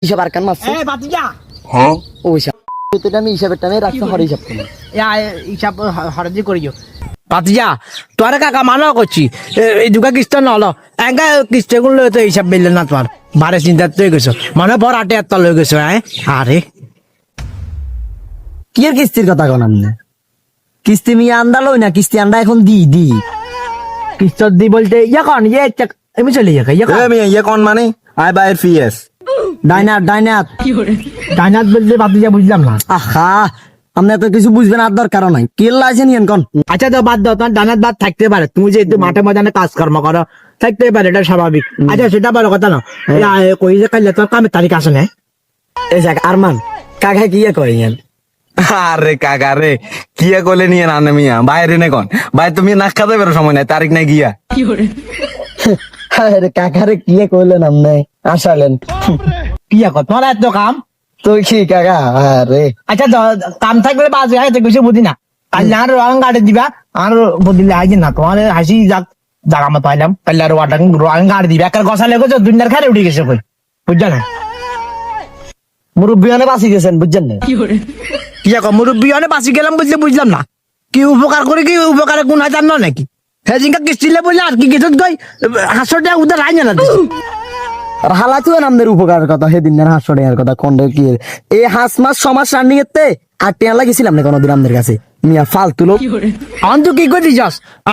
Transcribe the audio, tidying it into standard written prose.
হিসাব আর কান মারছে বাতিজা ও হিসাব তো আমি হিসাবের টানে রাখতে হরে হিসাব করলাম হিসাব হরজি করিও বাতিজা তোর কাকা মানা করছি এই দুকা কিস্ত নল একা কিস্তে গুলো তো হিসাব মিললে না তোমার বারে চিন্তা তুই গেছো মানে বড় আটে একটা লয়ে গেছো হ্যাঁ আরে কি এর কিস্তির কথা কোন আমনে কিস্তি মিয়া আন্দালই না কিস্তি আন্ডা এখন দি কিস্ত দি বলতে এখন আমি চলে যাক ইয়ে কোন মানে আই বাইর ফিএস ডাইনাত ডাইনাত বলতে বাতিজা বুঝলাম না আহা আপনি তো কিছু বুঝবেন আর দরকার নাই কেল্লা আছেন ইয়ান কোন আচ্ছা তো বাদ দাও তোমার ডানাত বাদ থাকতে পারে তুমি যে একটু মাঠে ময়দানে কাজকর্ম করো থাকতে পারে এটা স্বাভাবিক আচ্ছা সেটা বড় কথা না কই যে কাল তোর কামের তারিখ আসে না এই যাক আরমান কাকা কি কয় ইয়ান আরে কাকা রে কিয়া কোলে নিয়ে না মিয়া বাইরে নে কোন ভাই তুমি নাক খাতে বেরো সময় নাই তারিখ নাই গিয়া আরে কাকারে কি কইলেন আমনে আসলেন কি কর তোমার এত কাম তো কি কাকা আরে আচ্ছা কাম থাকলে বাজে হয় কিছু বুঝি না কাল আর রং গাড়ি দিবা আর বদিলে আইজি না তোমার হাসি যাক জাগা মতো পাইলাম কাল আর রং গাড়ি দিবা একার গসা লেগেছে দুনিয়ার খারে উঠে গেছে কই বুঝছো না মুরব্বিয়ানে বাঁচি গেছেন বুঝছেন না কি কর মুরব্বী অনেক বাঁচি গেলাম বুঝলাম না কি উপকার করে কি উপকারে গুণ হয় জান না নাকি হ্যাঁ জিঙ্কা কিস্তিলে বললে আর কি কিছু কই হাসটা উদার আই না আর হালাতুও আমাদের উপকারের কথা সেদিন হাঁসশো টাকার কথা কোনটা কি এই হাঁস মাস সমাজ রান্নি করতে আর টেয়া লাগিয়েছিলাম না কোনোদিন আমাদের কাছে মিয়া ফালতু লোক অন্ত কি করে দিছাস